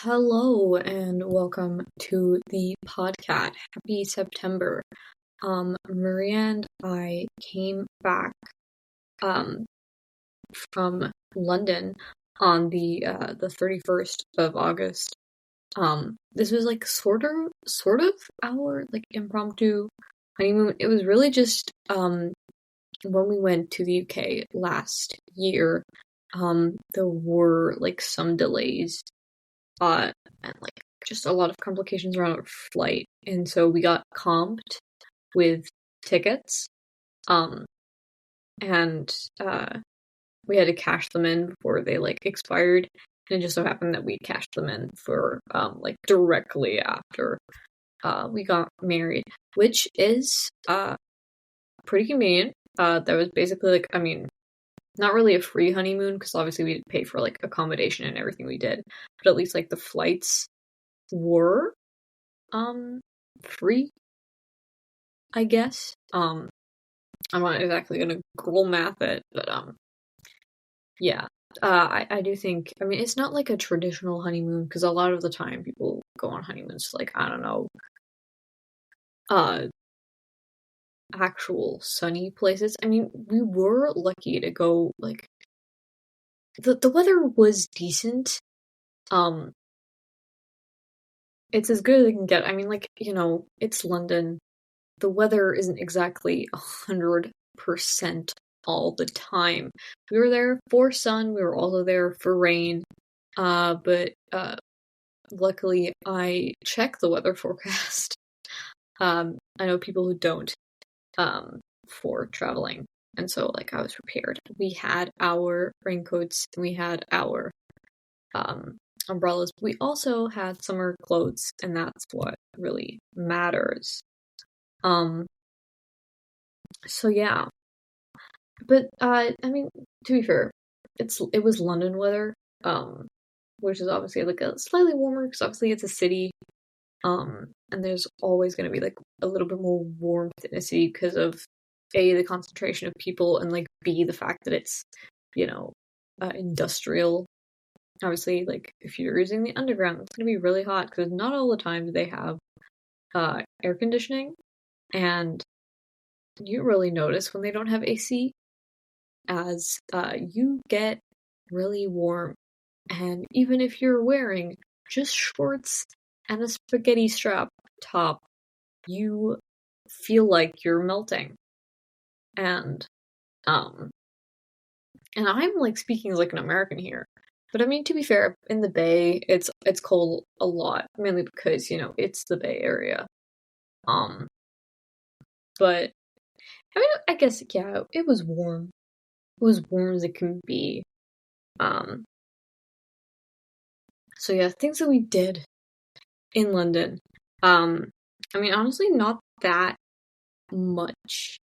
Hello and welcome to the podcast. Happy September. Maria and I came back um from London on the 31st of August. This was like sort of our like impromptu honeymoon. It was really just when we went to the UK last year, there were like some delays and like just a lot of complications around our flight. And so we got comped with tickets, um, and we had to cash them in before they like expired. And it just so happened that we cashed them in for like directly after we got married, which is pretty convenient. That was basically like, I mean, not really a free honeymoon because obviously we didn't pay for like accommodation and everything we did, but at least like the flights were free, I guess. I'm not exactly gonna Google math it, but yeah. I do think, I mean, it's not like a traditional honeymoon because a lot of the time people go on honeymoons to like, I don't know, uh actual sunny places. I mean, we were lucky to go like the weather was decent. Um it's as good as it can get. I mean, like, it's London. The weather isn't exactly 100% all the time. We were there for sun, we were also there for rain. But luckily I check the weather forecast. I know people who don't for traveling. And so like I was prepared. We had our raincoats, we had our umbrellas. We also had summer clothes, and that's what really matters. Um, so yeah. But I mean, to be fair, it was London weather, which is obviously like a slightly warmer because obviously it's a city, and there's always going to be like a little bit more warmth in a city because of A, the concentration of people, and like B, the fact that it's you know industrial. Obviously, like if you're using the underground, it's going to be really hot because not all the time do they have air conditioning, and you really notice when they don't have AC as you get really warm. And even if you're wearing just shorts and a spaghetti strap top, you feel like you're melting. And um and I'm like speaking as like an American here. But I mean, to be fair, in the Bay, it's cold a lot, mainly because, it's the Bay Area. Um but I mean, I guess yeah, it was warm. It was warm as it can be. Um so yeah, things that we did in London. Um, I mean, honestly, not that much.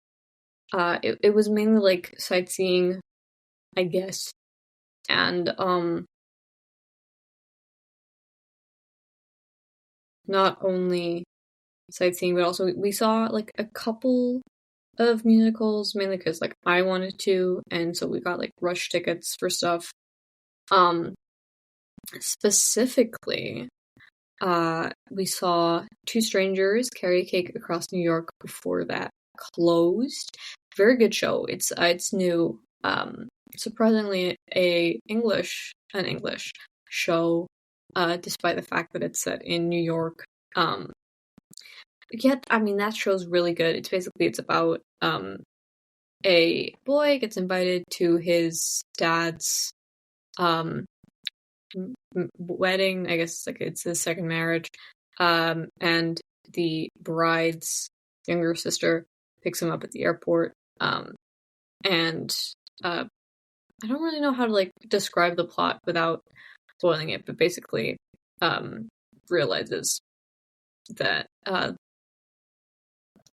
It was mainly like sightseeing, I guess, and not only sightseeing, but also we saw like a couple of musicals, mainly because like I wanted to, and so we got like rush tickets for stuff. Um, specifically, we saw Two Strangers Carry a Cake Across New York before that closed. Very good show. It's new. Surprisingly, an English show, despite the fact that it's set in New York. Yet, I mean, that show's really good. It's about a boy gets invited to his dad's um wedding. I guess like it's his second marriage. And the bride's younger sister picks him up at the airport. And I don't really know how to like describe the plot without spoiling it, but basically, realizes that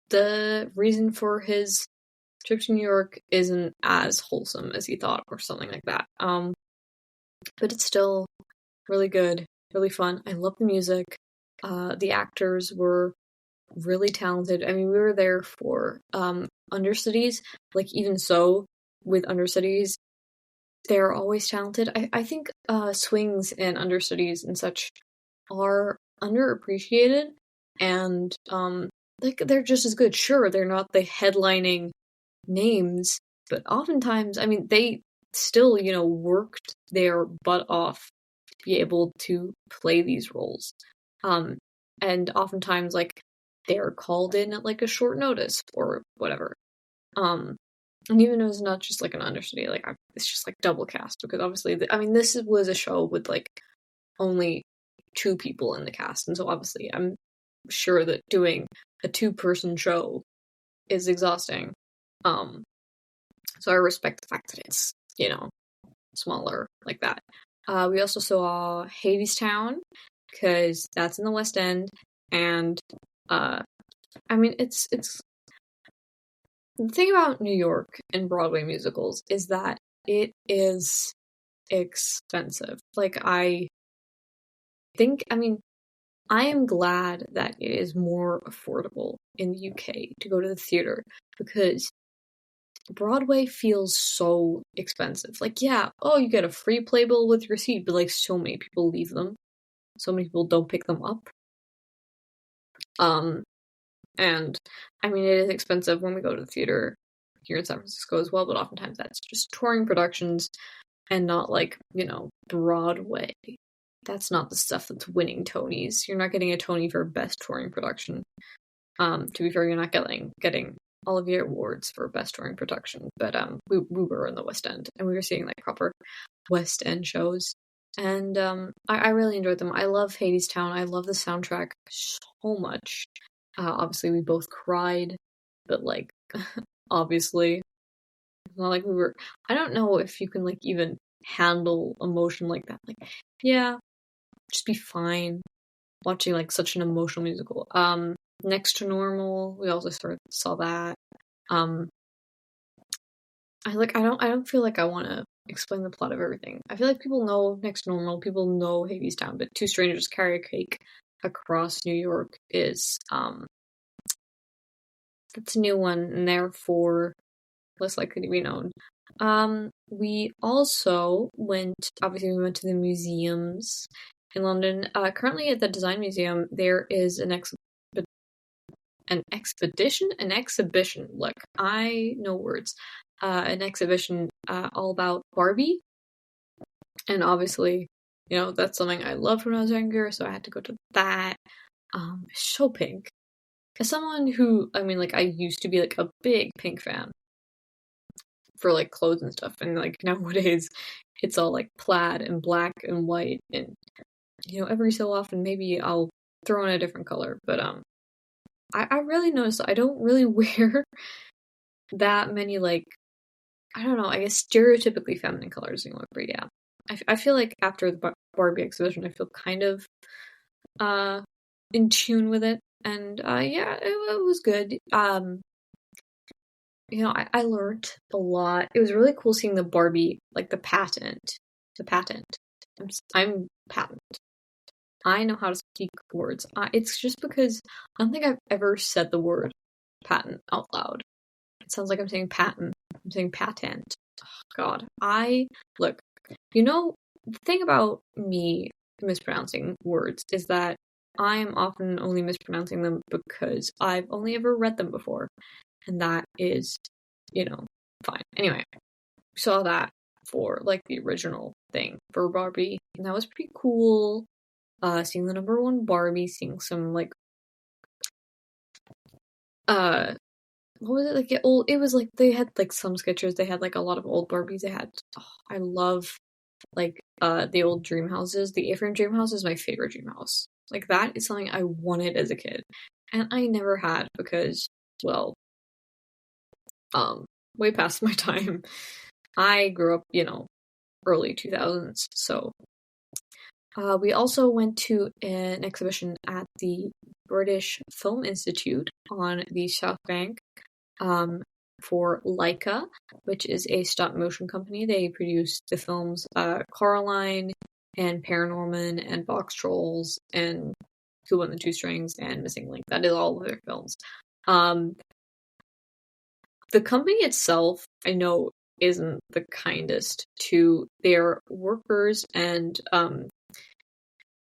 the reason for his trip to New York isn't as wholesome as he thought, or something like that. But it's still really good, really fun. I love the music. The actors were really talented. I mean, we were there for understudies. Like, even so, with understudies, they're always talented. I think swings and understudies and such are underappreciated, and like they're just as good. Sure, they're not the headlining names, but oftentimes, I mean, they still, worked their butt off to be able to play these roles. And oftentimes, like, they're called in at like a short notice or whatever. And even if it's not just like an understudy, like it's just like double cast because obviously, I mean, this was a show with like only two people in the cast, and so obviously, I'm sure that doing a two-person show is exhausting. So I respect the fact that it's, smaller like that. We also saw Hadestown, because that's in the West End, and I mean it's the thing about New York and Broadway musicals is that it is expensive. Like I mean, I am glad that it is more affordable in the UK to go to the theater because Broadway feels so expensive. Like, yeah, oh, you get a free playbill with your seat, but like so many people leave them. So many people don't pick them up. And I mean, it is expensive when we go to the theater here in San Francisco as well, but oftentimes that's just touring productions and not like, Broadway. That's not the stuff that's winning Tonys. You're not getting a Tony for best touring production. To be fair, you're not getting all of your awards for best touring production, but we were in the West End and we were seeing like proper West End shows, and I really enjoyed them. I love Hadestown. I love the soundtrack so much. Obviously, we both cried, but like obviously, it's not like we were. I don't know if you can like even handle emotion like that. Like, yeah, just be fine watching like such an emotional musical. Next to Normal, we also saw that. I don't feel like I want to explain the plot of everything. I feel like people know Next to Normal, people know Hadestown, but Two Strangers Carry a Cake Across New York is that's a new one and therefore less likely to be known. We also went to the museums in London. Currently at the Design Museum, there is an exhibition. Look, I know words. An exhibition all about Barbie, and obviously, that's something I loved when I was younger, so I had to go to that. So Pink. As someone who, I mean, like, I used to be like a big Pink fan for like clothes and stuff, and like nowadays, it's all like plaid and black and white, and every so often maybe I'll throw in a different color, but I really noticed I don't really wear that many, like, I don't know, I guess stereotypically feminine colors anymore, but yeah. I feel like after the Barbie exhibition, I feel kind of in tune with it, and yeah, it was good. I learned a lot. It was really cool seeing the Barbie, like the patent. I'm patent. I know how to speak words. It's just because I don't think I've ever said the word patent out loud. It sounds like I'm saying patent. I'm saying patent. Oh, God. Look, the thing about me mispronouncing words is that I am often only mispronouncing them because I've only ever read them before. And that is, fine. Anyway, we saw that for, like, the original thing for Barbie. And that was pretty cool. Seeing the number one Barbie, seeing some, like, what was it, like, it was, like, they had, like, some sketches, they had, like, a lot of old Barbies, I love, like, the old dream houses. The A-frame dream house is my favorite dream house. Like, that is something I wanted as a kid, and I never had because, well, way past my time. I grew up, early 2000s, so we also went to an exhibition at the British Film Institute on the South Bank for Leica, which is a stop motion company. They produce the films Coraline and Paranorman and Box Trolls and Who Won the Two Strings and Missing Link. That is all of their films. The company itself, I know, isn't the kindest to their workers, and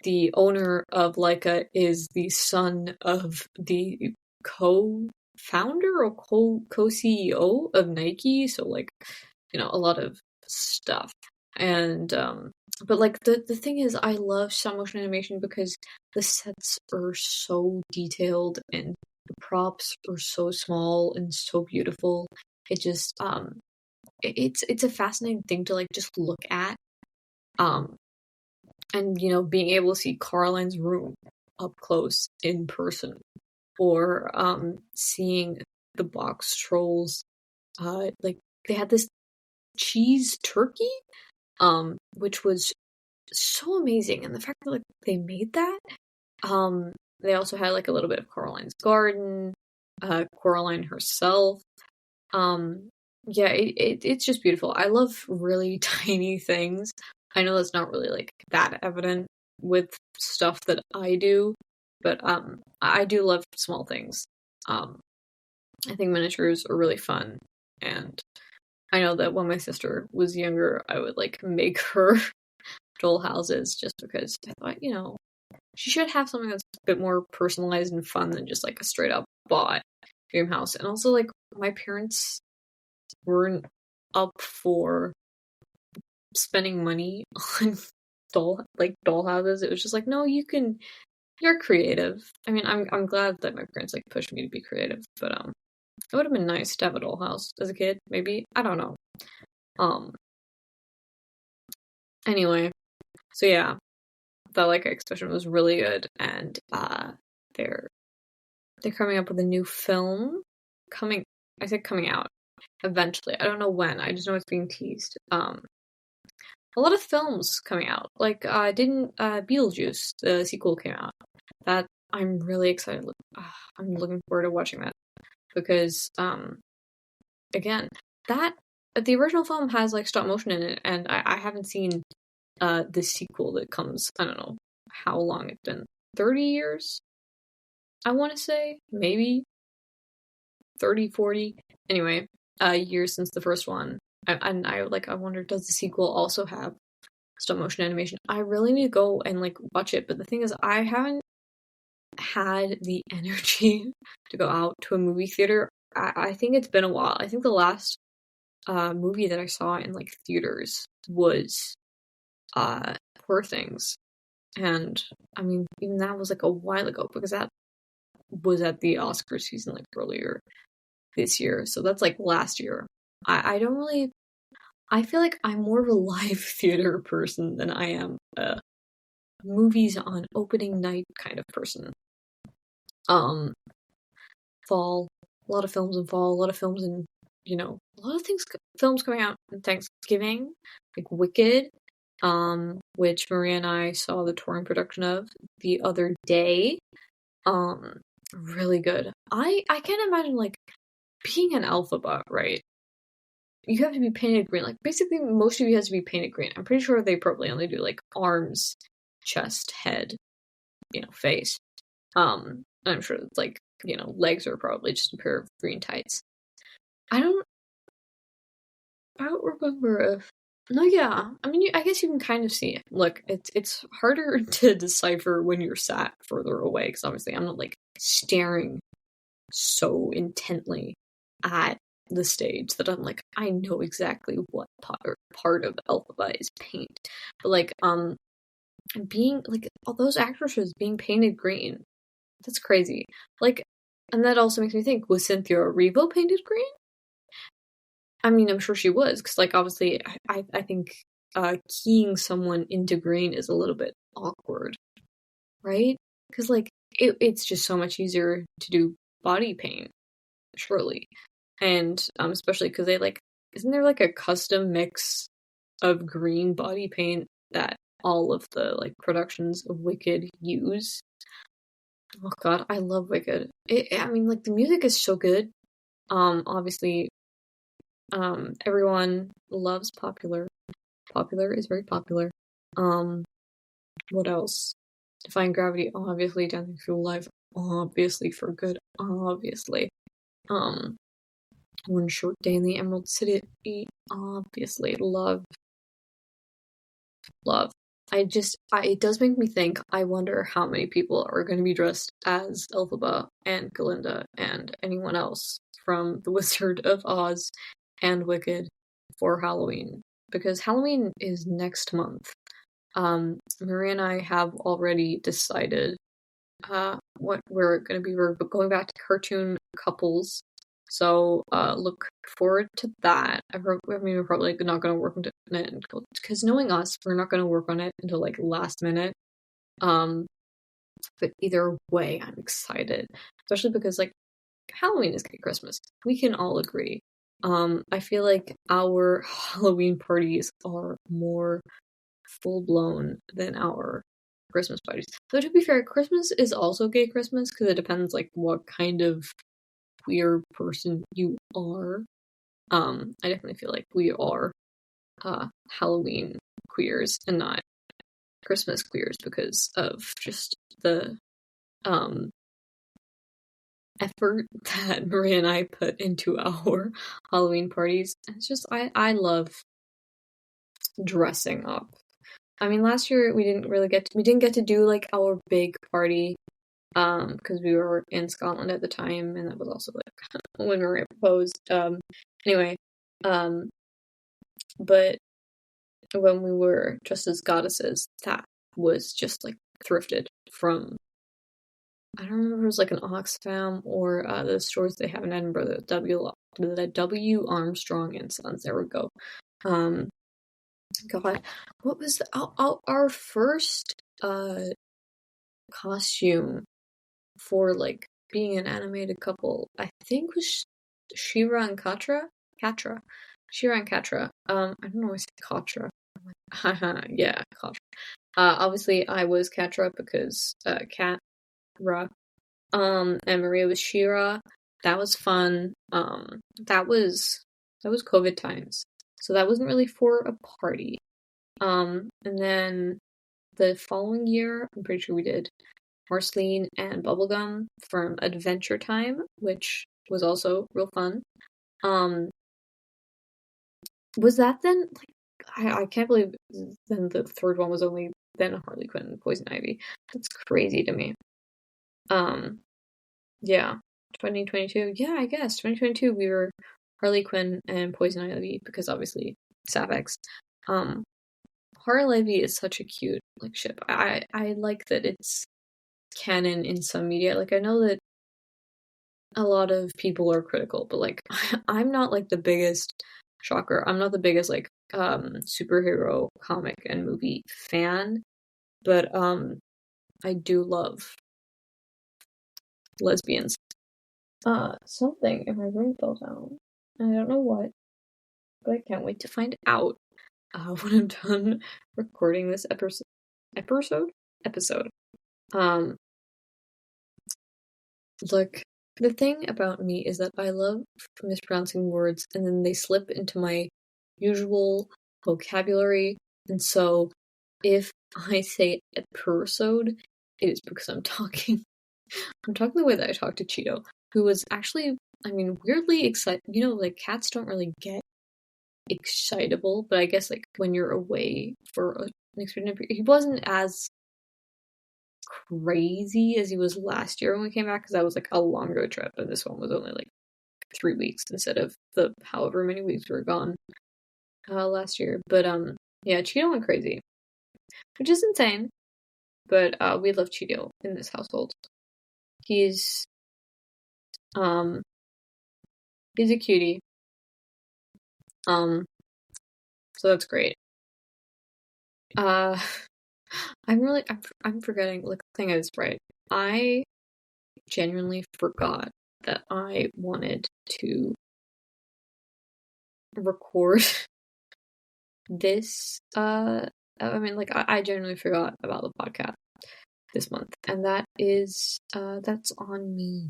the owner of Leica is the son of the co-founder or co-CEO of Nike, so like, you know, a lot of stuff. And but like the thing is, I love stop motion animation because the sets are so detailed and the props are so small and so beautiful. It just it's a fascinating thing to like just look at. And you know, being able to see Caroline's room up close in person, or seeing the box trolls, like they had this cheese turkey, which was so amazing, and the fact that like they made that. They also had like a little bit of Coraline's garden, Coraline herself. Yeah, it's just beautiful. I love really tiny things. I know that's not really like that evident with stuff that I do, but I do love small things. I think miniatures are really fun, and I know that when my sister was younger, I would like make her doll houses just because I thought, you know, she should have something that's a bit more personalized and fun than just like a straight up bought dream house. And also, like, my parents weren't up for spending money on doll houses. It was just like, no, you're creative. I mean, I'm glad that my parents like pushed me to be creative, but it would have been nice to have a dollhouse as a kid, maybe. I don't know. Anyway, so yeah, the like exhibition was really good, and they're coming up with a new film coming. I said coming out eventually. I don't know when. I just know it's being teased. A lot of films coming out. Like didn't Beetlejuice the sequel came out. That I'm really excited. I'm looking forward to watching that because again, that the original film has like stop motion in it, and I haven't seen the sequel that comes. I don't know how long it's been. 30 years? I want to say maybe 30, 40. Anyway, years since the first one. And I wonder, does the sequel also have stop motion animation? I really need to go and like watch it, but the thing is, I haven't had the energy to go out to a movie theater. I think it's been a while. I think the last movie that I saw in like theaters was Poor Things, and I mean even that was like a while ago because that was at the Oscar season like earlier this year, so that's like last year. I don't really. I feel like I'm more of a live theater person than I am a movies on opening night kind of person. Fall, a lot of films in fall, a lot of films in, you know, a lot of films coming out in Thanksgiving, like Wicked, which Maria and I saw the touring production of the other day. Really good. I can't imagine like being an alphabet, right? You have to be painted green. Like basically most of you has to be painted green. I'm pretty sure they probably only do like arms, chest, head, you know, face. I'm sure it's like, you know, legs are probably just a pair of green tights. I don't remember if. No, yeah. I mean, I guess you can kind of see it. Look, it's harder to decipher when you're sat further away because obviously I'm not like staring so intently at the stage that I'm like, I know exactly what part of Elphaba is paint. But like, being like all those actresses being painted green, that's crazy. Like, and that also makes me think: was Cynthia Erivo painted green? I mean, I'm sure she was, because like obviously, I think keying someone into green is a little bit awkward, right? Because like it's just so much easier to do body paint, surely, and especially because they like, isn't there like a custom mix of green body paint that all of the like productions of Wicked use? Oh god, I love Wicked. I mean, like the music is so good. Obviously, everyone loves Popular. Popular is very popular. What else? Defying Gravity, obviously. Dancing Through Life, obviously. For Good, obviously. One Short Day in the Emerald City, obviously. Love. it does make me think, I wonder how many people are going to be dressed as Elphaba and Galinda and anyone else from The Wizard of Oz and Wicked for Halloween. Because Halloween is next month. Maria and I have already decided what we're going to be. We're going back to cartoon couples. So look forward to that. We're probably not going to work on it because knowing us, we're not going to work on it until like last minute. But either way, I'm excited, especially because like Halloween is like Christmas. We can all agree. I feel like our Halloween parties are more full blown than our Christmas parties. Though to be fair, Christmas is also gay Christmas because it depends like what kind of queer person you are. I definitely feel like we are Halloween queers and not Christmas queers because of just the effort that Maria and I put into our Halloween parties. It's just I love dressing up. I mean, last year we didn't get to do like our big party because we were in Scotland at the time, and that was also like when Maria proposed. Anyway, but when we were just as goddesses, that was just like thrifted from, I don't remember if it was like an Oxfam or the stores they have in Edinburgh, the W Armstrong and Sons. There we go. God, what was our first costume for like being an animated couple? I think was Shira and Katra. Shira and Katra. I don't know why I say Katra. I'm like, haha, yeah, Katra. Obviously I was Katra because Katra. And Maria was Shira. That was fun. That was COVID times, so that wasn't really for a party. And then the following year, I'm pretty sure we did Marceline and Bubblegum from Adventure Time, which was also real fun. Was that then? Like, I can't believe then the third one was only then Harley Quinn and Poison Ivy. That's crazy to me. Yeah, 2022. Yeah, I guess 2022 we were Harley Quinn and Poison Ivy because obviously Savex. Harley Ivy is such a cute like ship. I like that it's canon in some media. Like I know that a lot of people are critical, but like I'm not like the biggest shocker. I'm not the biggest like superhero comic and movie fan, but I do love lesbians. Something in my room fell down. I don't know what, but I can't wait to find out when I'm done recording this episode. Look, the thing about me is that I love mispronouncing words and then they slip into my usual vocabulary, and so if I say episode, it is because I'm talking the way that I talk to Cheeto, who was actually, I mean, weirdly excited. You know, like cats don't really get excitable, but I guess like when you're away for an extended period, he wasn't as crazy as he was last year when we came back because that was like a longer trip, and this one was only like 3 weeks instead of the however many weeks we were gone last year. But yeah, Cheeto went crazy, which is insane. But we love Cheeto in this household. He's a cutie. So that's great. I'm forgetting. Like, the thing is, right? I genuinely forgot that I wanted to record this. I mean, like, I genuinely forgot about the podcast this month, and that is that's on me.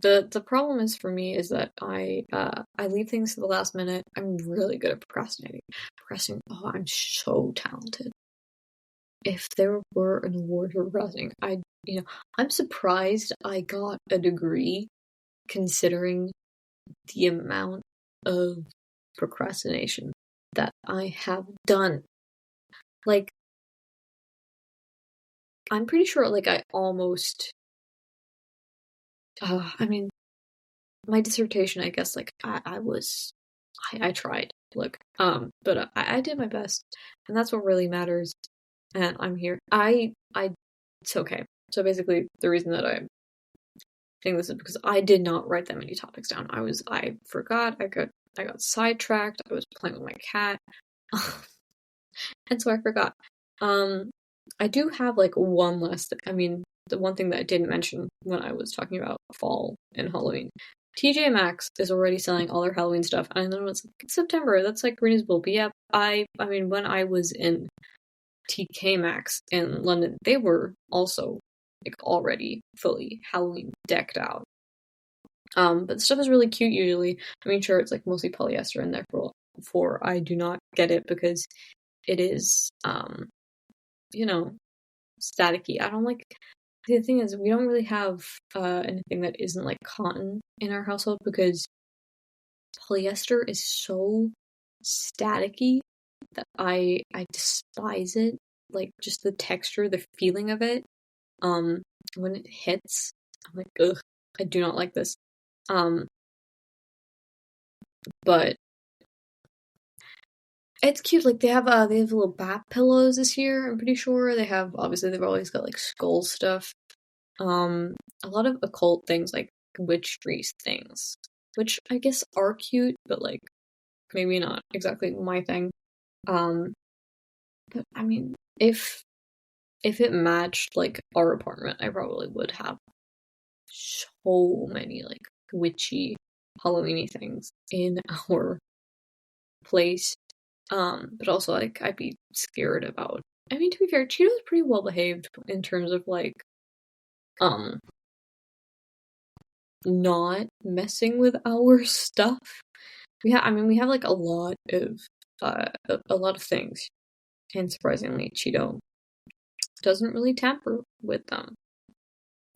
The problem is for me is that I leave things to the last minute. I'm really good at procrastinating. Oh, I'm so talented. If there were an award for procrastinating, I'm surprised I got a degree considering the amount of procrastination that I have done. Like, I'm pretty sure, like, I almost, I mean, my dissertation, I guess, like, I tried, look, but I did my best, and that's what really matters, and I'm here. It's okay. So basically, the reason that I'm saying this is because I did not write that many topics down. I forgot, I got sidetracked, I was playing with my cat, and so I forgot. Um, I do have, like, one last, I mean, the one thing that I didn't mention when I was talking about fall and Halloween. TJ Maxx is already selling all their Halloween stuff. I know it's like September, that's like reasonable. But yeah, I mean, when I was in TK Maxx in London, they were also like already fully Halloween decked out. But the stuff is really cute usually. I mean, sure, it's like mostly polyester, and therefore I do not get it because it is, you know, staticky. I don't like. The thing is, we don't really have anything that isn't like cotton in our household because polyester is so staticky that I despise it. Like, just the texture, the feeling of it. When it hits, I'm like, ugh, I do not like this. But it's cute. Like, they have little bat pillows this year. I'm pretty sure they've always got like skull stuff. A lot of occult things, like witchery things, which I guess are cute, but like maybe not exactly my thing. But I mean, if it matched like our apartment, I probably would have so many like witchy Halloweeny things in our place. But also like I'd be scared about. I mean, to be fair, Cheeto's pretty well behaved in terms of like um not messing with our stuff. We have like a lot of things, and surprisingly, Cheeto doesn't really tamper with them.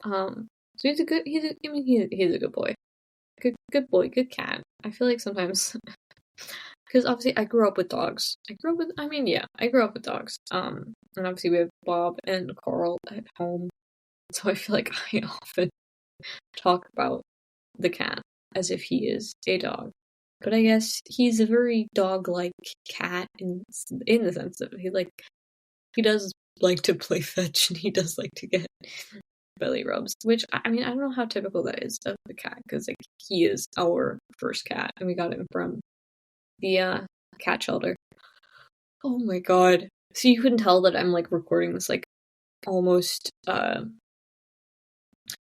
So he's a good boy, good boy, good cat. I feel like sometimes because obviously I grew up with dogs. I grew up with dogs. And obviously we have Bob and Carl at home, so I feel like I often talk about the cat as if he is a dog. But I guess he's a very dog-like cat in the sense that he does like to play fetch and he does like to get belly rubs. Which I mean I don't know how typical that is of the cat because like he is our first cat and we got him from the cat shelter. Oh my god! So you couldn't tell that I'm like recording this like almost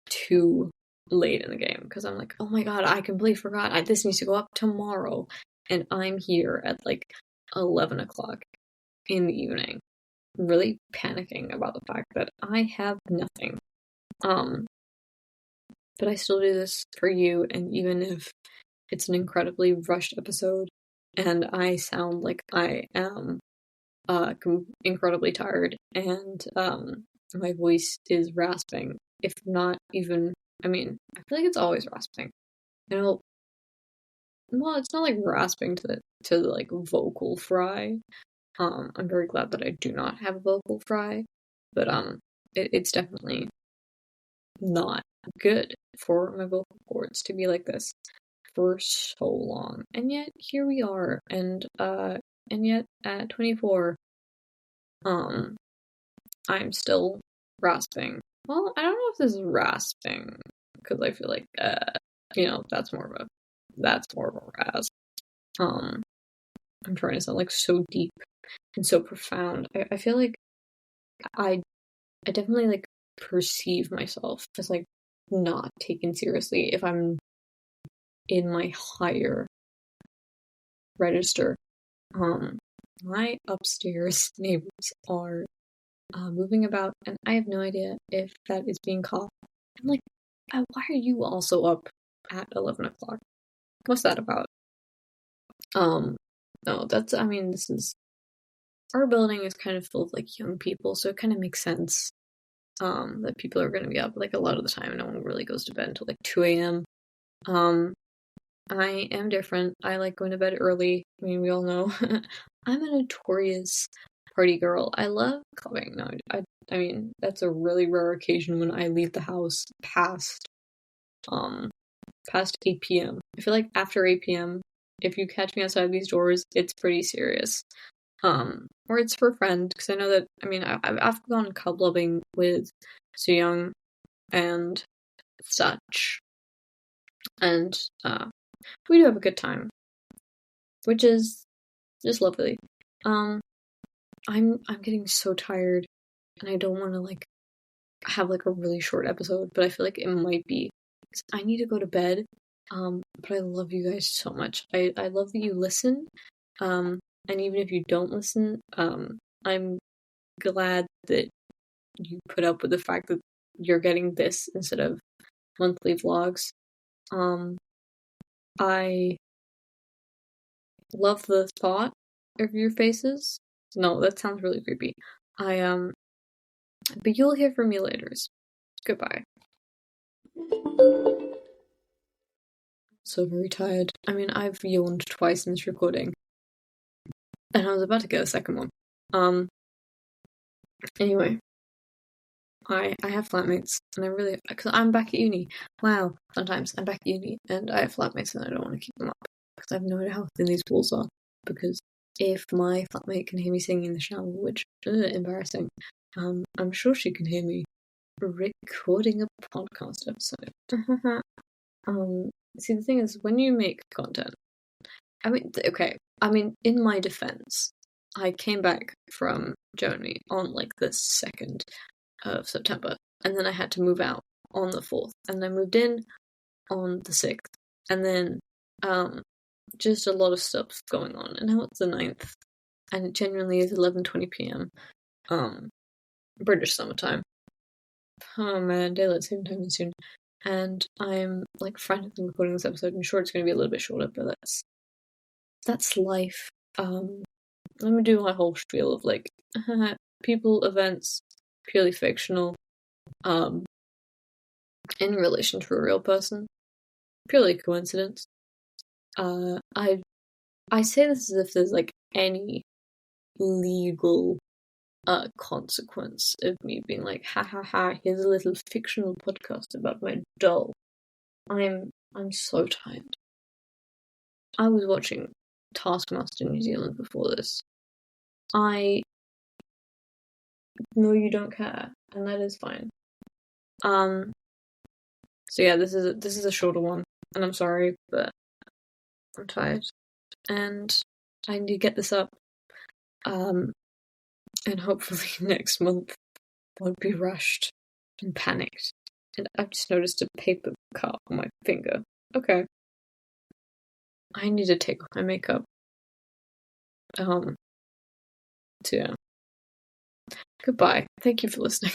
too late in the game because I'm like, oh my god, I completely forgot. This needs to go up tomorrow, and I'm here at like 11 o'clock in the evening, really panicking about the fact that I have nothing. But I still do this for you, and even if it's an incredibly rushed episode, and I sound like I am incredibly tired, and my voice is rasping, if not even. I mean, I feel like it's always rasping. Well, it's not like rasping to the like vocal fry. I'm very glad that I do not have a vocal fry, but it's definitely not good for my vocal cords to be like this for so long. And yet here we are, and yet at 24, I'm still rasping. Well, I don't know if this is rasping because I feel like that's more of a rasp. I'm trying to sound like so deep and so profound. I feel like I definitely like perceive myself as like not taken seriously if I'm in my higher register. My upstairs neighbors are moving about, and I have no idea if that is being caught. I'm like, why are you also up at 11 o'clock? What's that about? No, this is, our building is kind of full of like young people, so it kind of makes sense, that people are going to be up like a lot of the time. No one really goes to bed until like 2 a.m. I am different. I like going to bed early. I mean, we all know. I'm a notorious party girl. I love clubbing. No, I mean, that's a really rare occasion when I leave the house um, past 8 p.m. I feel like after 8 p.m., if you catch me outside these doors, it's pretty serious. Or it's for a friend, because I know that, I mean, I've gone clubbing with Su Young and such, and, we do have a good time, which is just lovely. I'm getting so tired, and I don't want to, like, have, like, a really short episode, but I feel like it might be, 'cause I need to go to bed, but I love you guys so much. I love that you listen, and even if you don't listen, I'm glad that you put up with the fact that you're getting this instead of monthly vlogs. I love the thought of your faces. No, that sounds really creepy. But you'll hear from me later. Goodbye. So very tired. I mean, I've yawned twice in this recording, and I was about to get a second one. Anyway, I have flatmates, and I really, because I'm back at uni. Wow, sometimes I'm back at uni, and I have flatmates, and I don't want to keep them up because I have no idea how thin these walls are. Because if my flatmate can hear me singing in the shower, which embarrassing, I'm sure she can hear me recording a podcast episode. See, the thing is, when you make content, I mean, okay, I mean, in my defense, I came back from Germany on like the 2nd of September, and then I had to move out on the 4th, and I moved in on the 6th, and then just a lot of stuff going on, and now it's the 9th, and it genuinely is 11:20 p.m. British summertime. Oh man, daylight saving time is soon, and I'm like frantically recording this episode. I'm sure it's going to be a little bit shorter, but that's life. Let me do my whole spiel of like people, events, purely fictional, in relation to a real person, purely coincidence. I say this as if there's like any legal consequence of me being like, ha ha ha, here's a little fictional podcast about my doll. I'm so tired. I was watching Taskmaster New Zealand before this. I know you don't care, and that is fine. So yeah, this is a shorter one, and I'm sorry, but I'm tired, and I need to get this up. And hopefully next month won't be rushed and panicked. And I've just noticed a paper cut on my finger. Okay. I need to take off my makeup. So yeah. Goodbye. Thank you for listening.